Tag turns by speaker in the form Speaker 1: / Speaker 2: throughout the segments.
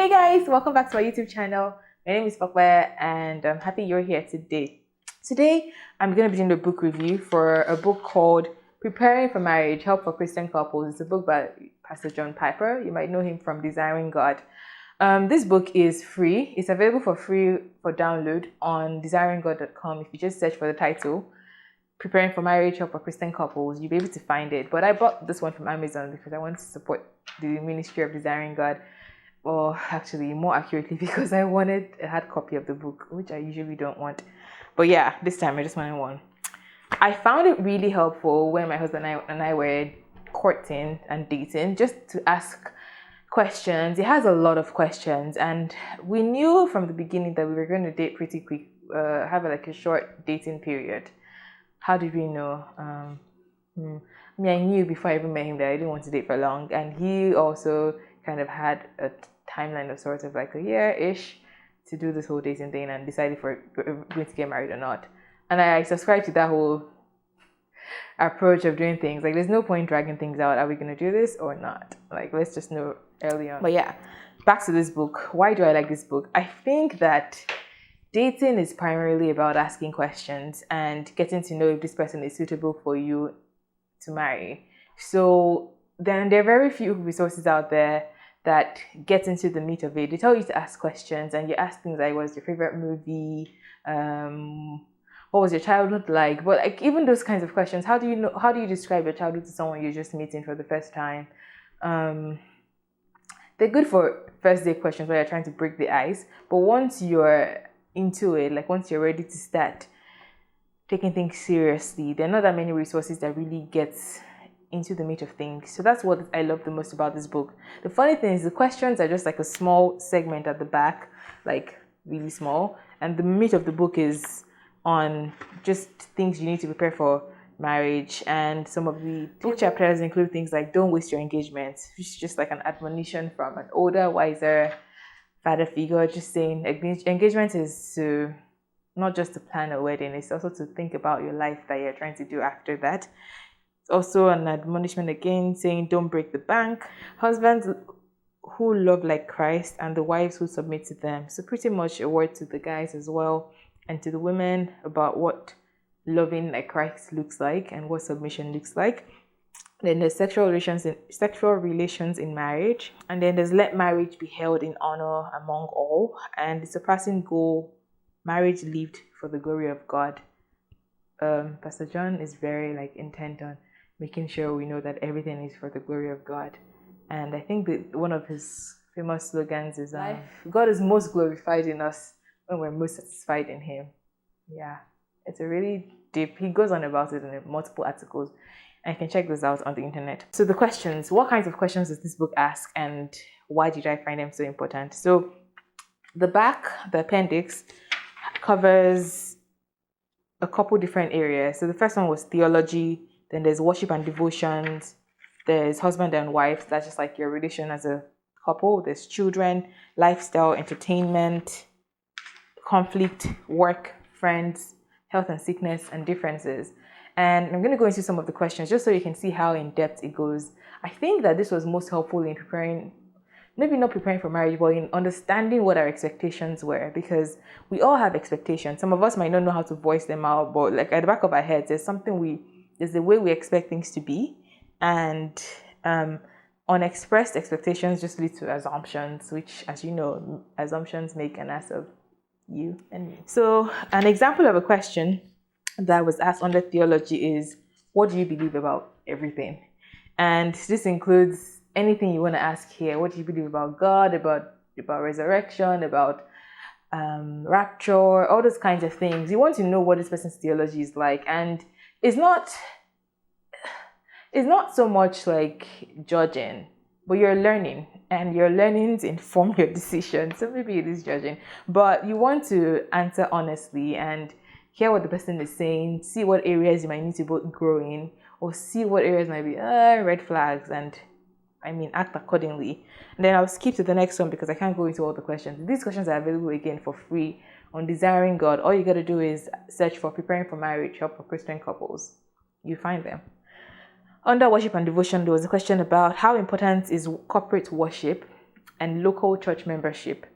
Speaker 1: Hey guys, welcome back to my YouTube channel. My name is Fopsy and I'm happy you're here today. Today, I'm going to be doing a book review for a book called Preparing for Marriage, Help for Christian Couples. It's a book by Pastor John Piper. You might know him from Desiring God. This book is free. It's available for free for download on desiringgod.com. If you just search for the title, Preparing for Marriage, Help for Christian Couples, you'll be able to find it. But I bought this one from Amazon because I want to support the ministry of Desiring God. Or actually, more accurately, because I wanted a hard copy of the book, which I usually don't want. But yeah, this time I just wanted one. I found it really helpful when my husband and I were courting and dating, just to ask questions. It has a lot of questions, and we knew from the beginning that we were going to date pretty quick, have like a short dating period. How did we know? I knew before I even met him that I didn't want to date for long, and he also kind of had a timeline of sort of like a year-ish to do this whole dating thing and decided if we're going to get married or not. And I subscribe to that whole approach of doing things. Like, there's no point dragging things out. Are we going to do this or not? Like, let's just know early on. But yeah, back to this book. Why do I like this book? I think that dating is primarily about asking questions and getting to know if this person is suitable for you to marry. So then there are very few resources out there that get into the meat of it. They tell you to ask questions, and you ask things like, what's your favorite movie? What was your childhood like? But like, even those kinds of questions, how do you describe your childhood to someone you're just meeting for the first time? They're good for first date questions where you're trying to break the ice. But once you're into it, like once you're ready to start taking things seriously, there are not that many resources that really get into the meat of things. So that's what I love the most about this book. The funny thing is the questions are just like a small segment at the back, like really small, and the meat of the book is on just things you need to prepare for marriage. And some of the book chapters include things like don't waste your engagement, which is just like an admonition from an older, wiser father figure, just saying engagement is to not just to plan a wedding, it's also to think about your life that you're trying to do after that. It's also an admonishment again saying don't break the bank. Husbands who love like Christ and the wives who submit to them. So pretty much a word to the guys as well and to the women about what loving like Christ looks like and what submission looks like. Then there's sexual relations in marriage, and then there's let marriage be held in honor among all, and the surpassing goal, marriage lived for the glory of God. Pastor John is very intent on making sure we know that everything is for the glory of God. And I think that one of his famous slogans is God is most glorified in us when we're most satisfied in him. Yeah, it's a really deep, he goes on about it in multiple articles, and you can check those out on the internet. So the questions, what kinds of questions does this book ask, and why did I find them so important? So the back, the appendix, covers a couple different areas. So the first one was theology, then there's worship and devotions, there's husband and wife, that's just like your relation as a couple, there's children, lifestyle, entertainment, conflict, work, friends, health and sickness, and differences. And I'm going to go into some of the questions just so you can see how in depth it goes. I think that this was most helpful in preparing, maybe not preparing for marriage, but in understanding what our expectations were, because we all have expectations. Some of us might not know how to voice them out, but like at the back of our heads, there's the way we expect things to be, and unexpressed expectations just lead to assumptions, which, as you know, assumptions make an ass of you and me. So an example of a question that was asked under theology is, what do you believe about everything? And this includes anything you want to ask here. What do you believe about God, about resurrection, about rapture, all those kinds of things. You want to know what this person's theology is like, and it's not so much like judging, but you're learning, and your learnings inform your decision. So maybe it is judging, but you want to answer honestly and hear what the person is saying, see what areas you might need to both grow in, or see what areas might be red flags, and act accordingly. And then I'll skip to the next one because I can't go into all the questions. These questions are available again for free on Desiring God. All you got to do is search for Preparing for Marriage, Help for Christian Couples. You find them. Under worship and devotion, there was a question about how important is corporate worship and local church membership?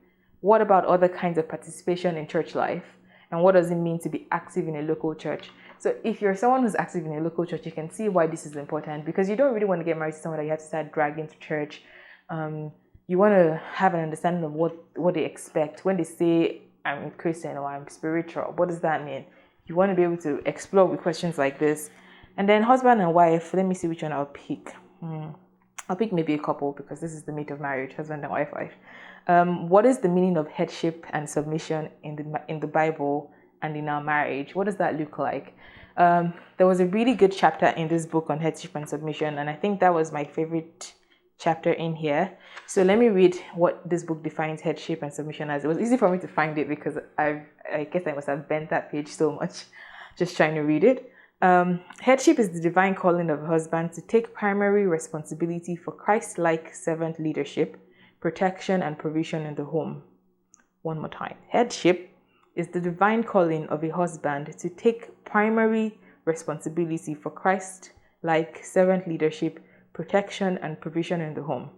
Speaker 1: What about other kinds of participation in church life? And what does it mean to be active in a local church? So if you're someone who's active in a local church, you can see why this is important, because you don't really want to get married to someone that you have to start dragging to church. You want to have an understanding of what they expect. When they say, I'm a Christian or I'm spiritual, what does that mean? You want to be able to explore with questions like this. And then husband and wife, let me see which one I'll pick. I'll pick maybe a couple, because this is the meat of marriage, husband and wife. What is the meaning of headship and submission in the Bible and in our marriage? What does that look like? There was a really good chapter in this book on headship and submission, and I think that was my favorite chapter in here. So let me read what this book defines headship and submission as. It was easy for me to find it because I guess I must have bent that page so much just trying to read it. Headship is the divine calling of a husband to take primary responsibility for Christ-like servant leadership, protection, and provision in the home. One more time. Headship is the divine calling of a husband to take primary responsibility for Christ-like servant leadership, protection, and provision in the home.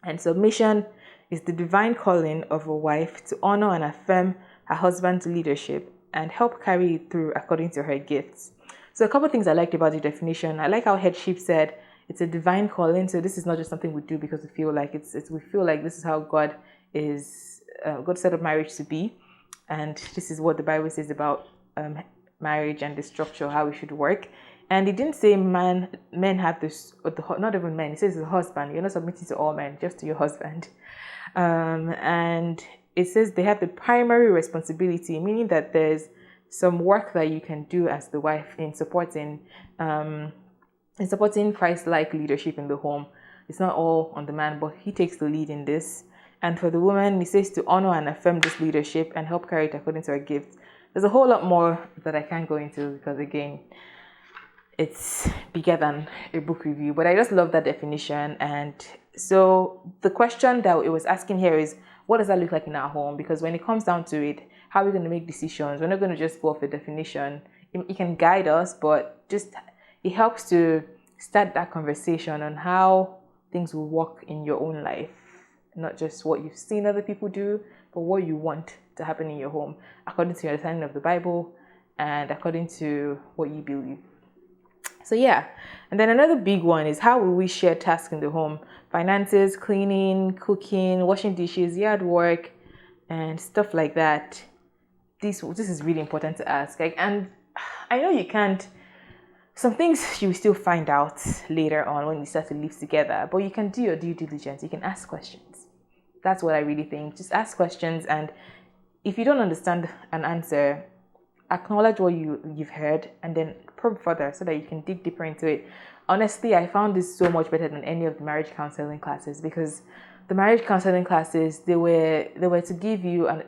Speaker 1: And submission is the divine calling of a wife to honor and affirm her husband's leadership and help carry it through according to her gifts. So a couple of things I liked about the definition. I like how headship said it's a divine calling. So this is not just something we do because we feel like we feel like this is how God set up marriage to be, and this is what the Bible says about marriage and the structure, how it should work. And it didn't say men have this, not even men. It says the husband. You're not submitting to all men, just to your husband. And it says they have the primary responsibility, meaning that there's some work that you can do as the wife in supporting Christ-like leadership in the home. It's not all on the man, but he takes the lead in this. And for the woman, it says to honor and affirm this leadership and help carry it according to her gifts. There's a whole lot more that I can't go into because, again, it's bigger than a book review, but I just love that definition. And so the question that it was asking here is, what does that look like in our home? Because when it comes down to it, how are we going to make decisions? We're not going to just go off a definition. It can guide us, but just it helps to start that conversation on how things will work in your own life, not just what you've seen other people do, but what you want to happen in your home, according to your understanding of the Bible and according to what you believe. So yeah, and then another big one is, how will we share tasks in the home? Finances, cleaning, cooking, washing dishes, yard work, and stuff like that. This is really important to ask. And I know you can't, some things you will still find out later on when you start to live together, but you can do your due diligence. You can ask questions. That's what I really think. Just ask questions, and if you don't understand an answer, acknowledge what you've heard and then probe further so that you can dig deeper into it. Honestly, I found this so much better than any of the marriage counseling classes, because the marriage counseling classes, they were to give you an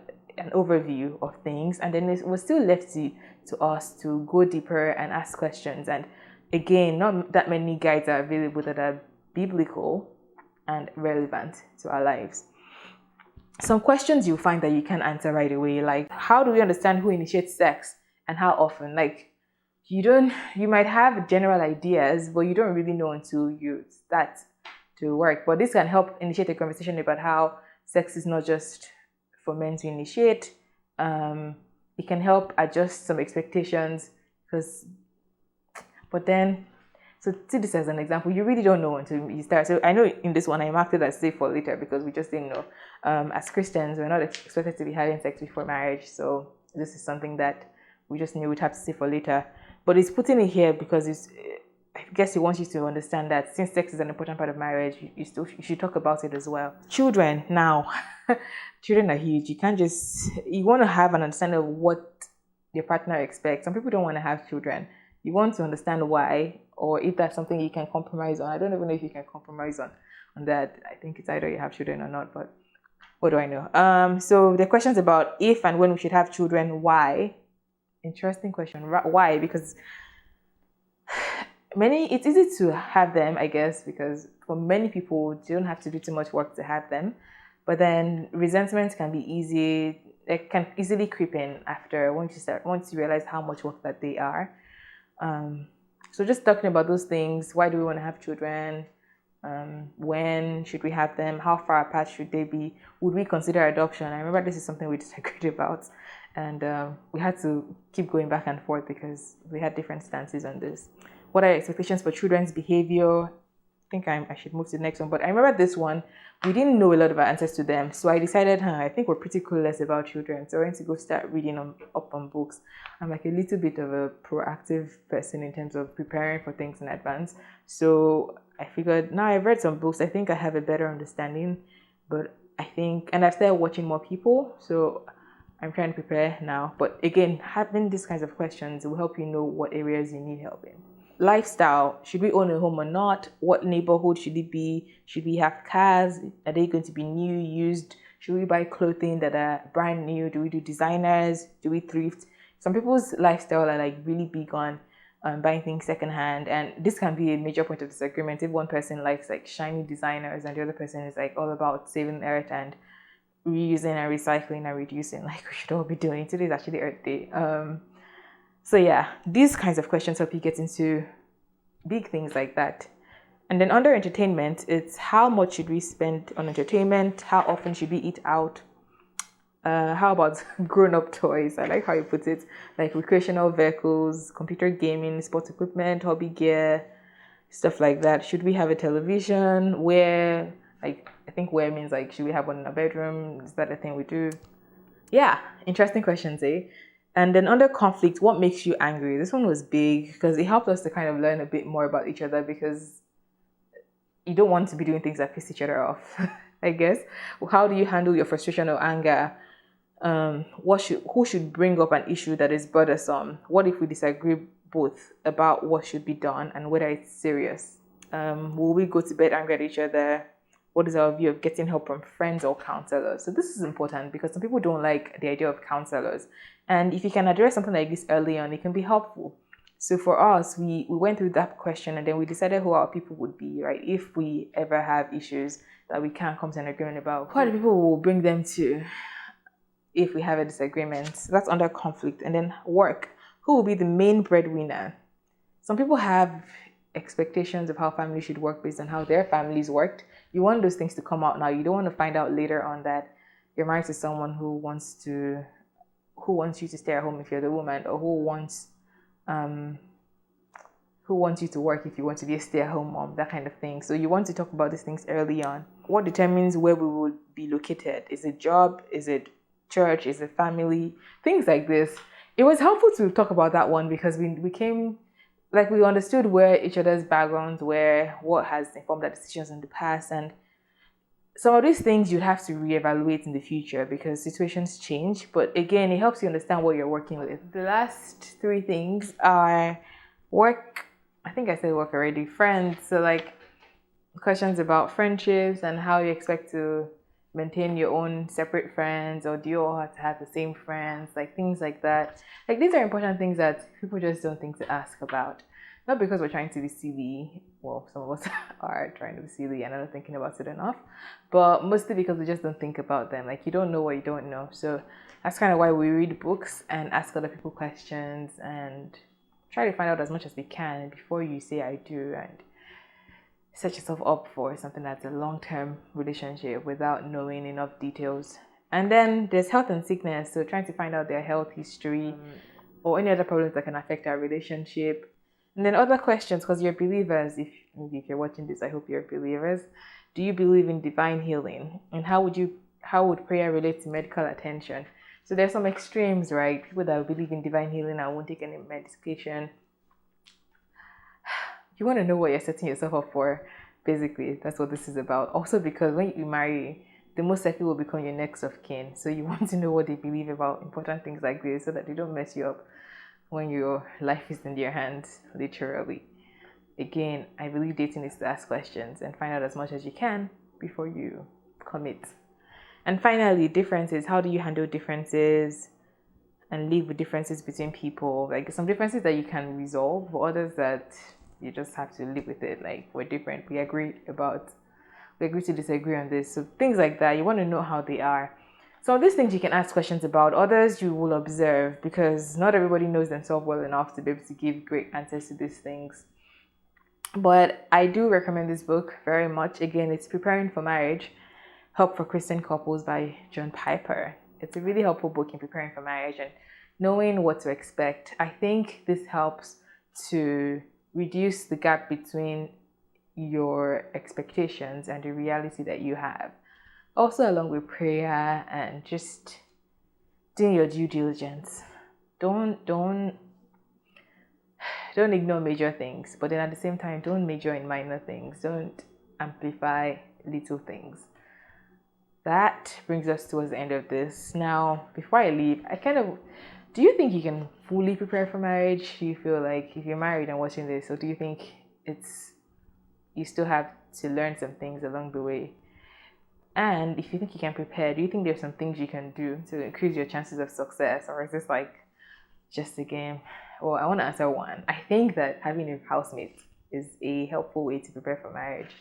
Speaker 1: overview of things, and then it was still left to us to go deeper and ask questions. And again, not that many guides are available that are biblical and relevant to our lives. Some questions you'll find that you can answer right away, like, how do we understand who initiates sex and how often? Like, you might have general ideas, but you don't really know until you start to work. But this can help initiate a conversation about how sex is not just for men to initiate. It can help adjust some expectations, but then, so see this as an example, you really don't know until you start. So I know in this one I marked it as save for later because we just didn't know. As Christians, we're not expected to be having sex before marriage, so this is something that we just knew we'd have to save for later. But it's putting it here because I guess he wants you to understand that since sex is an important part of marriage, you should talk about it as well. Children, now, children are huge. You want to have an understanding of what your partner expects. Some people don't want to have children. You want to understand why, or if that's something you can compromise on. I don't even know if you can compromise on that. I think it's either you have children or not, but what do I know? So the questions about if and when we should have children, why? Interesting question. Why? Because it's easy to have them, I guess, because for many people, you don't have to do too much work to have them. But then resentment can be easy. It can easily creep in after once you realize how much work that they are. So just talking about those things. Why do we want to have children? When should we have them? How far apart should they be? Would we consider adoption? I remember this is something we disagreed about, and we had to keep going back and forth because we had different stances on this. What are your expectations for children's behavior? I think I should move to the next one, but I remember this one. We didn't know a lot of our answers to them, so I decided, I think we're pretty clueless about children, so I went to go start reading up on books. I'm like a little bit of a proactive person in terms of preparing for things in advance, so I figured now I've read some books, I think I have a better understanding, but and I've started watching more people, so I'm trying to prepare now. But again, having these kinds of questions will help you know what areas you need help in. Lifestyle, should we own a home or not? What neighborhood should it be? Should we have cars? Are they going to be new, used? Should we buy clothing that are brand new? Do we do designers? Do we thrift? Some people's lifestyle are like really big on buying things secondhand, and this can be a major point of disagreement if one person likes like shiny designers and the other person is like all about saving the earth and reusing and recycling and reducing, like we should all be doing. Today is actually Earth Day. So yeah, these kinds of questions help you get into big things like that. And then under entertainment, it's how much should we spend on entertainment? How often should we eat out? How about grown-up toys? I like how you put it, like recreational vehicles, computer gaming, sports equipment, hobby gear, stuff like that. Should we have a television? Where, like, I think where means like, should we have one in our bedroom? Is that a thing we do? Yeah, interesting questions, eh? And then under conflict, what makes you angry? This one was big because it helped us to kind of learn a bit more about each other, because you don't want to be doing things that piss each other off, I guess. How do you handle your frustration or anger? Who should bring up an issue that is bothersome? What if we disagree both about what should be done and whether it's serious? Will we go to bed angry at each other? What is our view of getting help from friends or counselors? So this is important because some people don't like the idea of counselors. And if you can address something like this early on, it can be helpful. So for us, we went through that question and then we decided who our people would be, right? If we ever have issues that we can't come to an agreement about, who are the people we will bring them to if we have a disagreement? So that's under conflict. And then work. Who will be the main breadwinner? Some people have expectations of how families should work based on how their families worked. You want those things to come out now. You don't want to find out later on that you're married to someone who wants you to stay at home if you're the woman, or who wants you to work if you want to be a stay-at-home mom, that kind of thing. So you want to talk about these things early on. What determines where we will be located? Is it job? Is it church? Is it family? Things like this. It was helpful to talk about that one because we came, like, we understood where each other's backgrounds were, what has informed our decisions in the past, and some of these things you'd have to reevaluate in the future because situations change. But again, it helps you understand what you're working with. The last three things are work. I think I said work already. Friends. So like questions about friendships and how you expect to maintain your own separate friends, or do you all have to have the same friends? Like things like that. Like these are important things that people just don't think to ask about. Not because we're trying to be silly. Well, some of us are trying to be silly and not thinking about it enough. But mostly because we just don't think about them. Like you don't know what you don't know. So that's kind of why we read books and ask other people questions and try to find out as much as we can before you say I do, and set yourself up for something that's a long-term relationship without knowing enough details. And then there's health and sickness. So trying to find out their health history or any other problems that can affect our relationship. And then other questions, because you're believers. If you're watching this, I hope you're believers. Do you believe in divine healing? And how would prayer relate to medical attention? So there's some extremes, right? People that believe in divine healing and won't take any medication. You want to know what you're setting yourself up for. Basically, that's what this is about. Also, because when you marry, the most likely will become your next of kin. So you want to know what they believe about important things like this so that they don't mess you up when your life is in their hands, literally. Again, I believe dating is to ask questions and find out as much as you can before you commit. And finally, differences. How do you handle differences and live with differences between people? Like some differences that you can resolve, but others that you just have to live with it. Like we're different. We agree to disagree on this. So things like that, you want to know how they are. Some of these things you can ask questions about. Others you will observe because not everybody knows themselves well enough to be able to give great answers to these things. But I do recommend this book very much. Again, it's Preparing for Marriage, Help for Christian Couples by John Piper. It's a really helpful book in preparing for marriage and knowing what to expect. I think this helps to reduce the gap between your expectations and the reality that you have. Also, along with prayer and just doing your due diligence. Don't ignore major things, but then at the same time, don't major in minor things. Don't amplify little things. That brings us towards the end of this. Now, before I leave, do you think you can fully prepare for marriage? Do you feel like if you're married and watching this, or do you think you still have to learn some things along the way? And if you think you can prepare, do you think there's some things you can do to increase your chances of success, or is this like just a game? Well, I want to answer one. I think that having a housemate is a helpful way to prepare for marriage.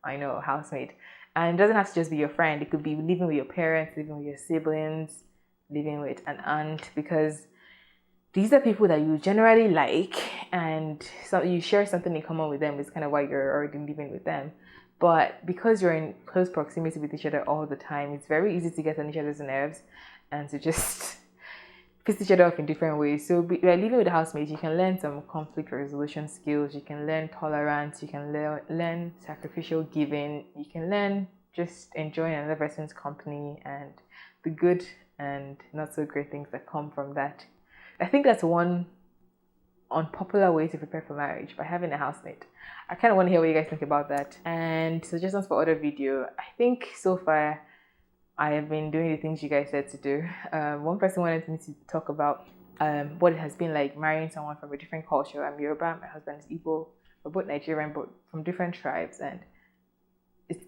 Speaker 1: I know, housemate. And it doesn't have to just be your friend. It could be living with your parents, living with your siblings, living with an aunt, because these are people that you generally like, and so you share something in common with them. It's kind of why you're already living with them. But because you're in close proximity with each other all the time, it's very easy to get on each other's nerves and to just piss each other off in different ways. So by living with a housemate, you can learn some conflict resolution skills, you can learn tolerance, you can learn sacrificial giving, you can learn just enjoying another person's company and the good and not so great things that come from that. I think that's one unpopular way to prepare for marriage, by having a housemate. I kind of want to hear what you guys think about that, and suggestions for other video. I think so far I have been doing the things you guys said to do. One person wanted me to talk about what it has been like marrying someone from a different culture. I'm Yoruba, my husband is Igbo. We're both Nigerian, but from different tribes, and it's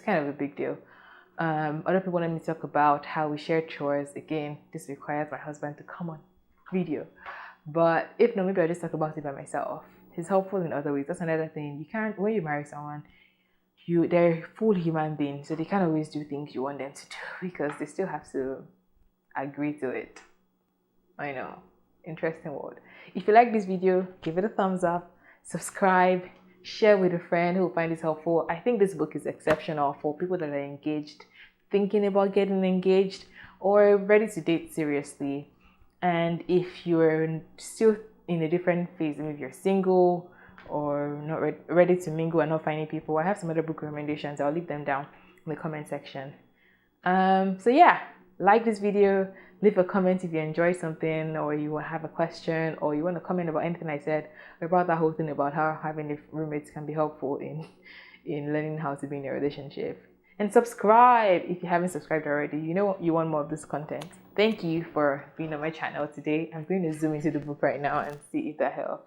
Speaker 1: kind of a big deal. Other people wanted me to talk about how we share chores. Again, this requires my husband to come on video. But if not, maybe I'll just talk about it by myself. It's helpful in other ways. That's another thing. You can't, when you marry someone, they're full human beings, so they can't always do things you want them to do because they still have to agree to it. I know. Interesting word. If you like this video, give it a thumbs up, subscribe, share with a friend who will find this helpful. I think this book is exceptional for people that are engaged, thinking about getting engaged, or ready to date seriously. And if you're still in a different phase, maybe you're single or not ready to mingle and not finding people, I have some other book recommendations. I'll leave them down in the comment section. So yeah, like this video, leave a comment if you enjoyed something, or you have a question, or you want to comment about anything I said, or about that whole thing about how having roommates can be helpful in learning how to be in a relationship. And subscribe if you haven't subscribed already. You know you want more of this content. Thank you for being on my channel today. I'm going to zoom into the book right now and see if that helps.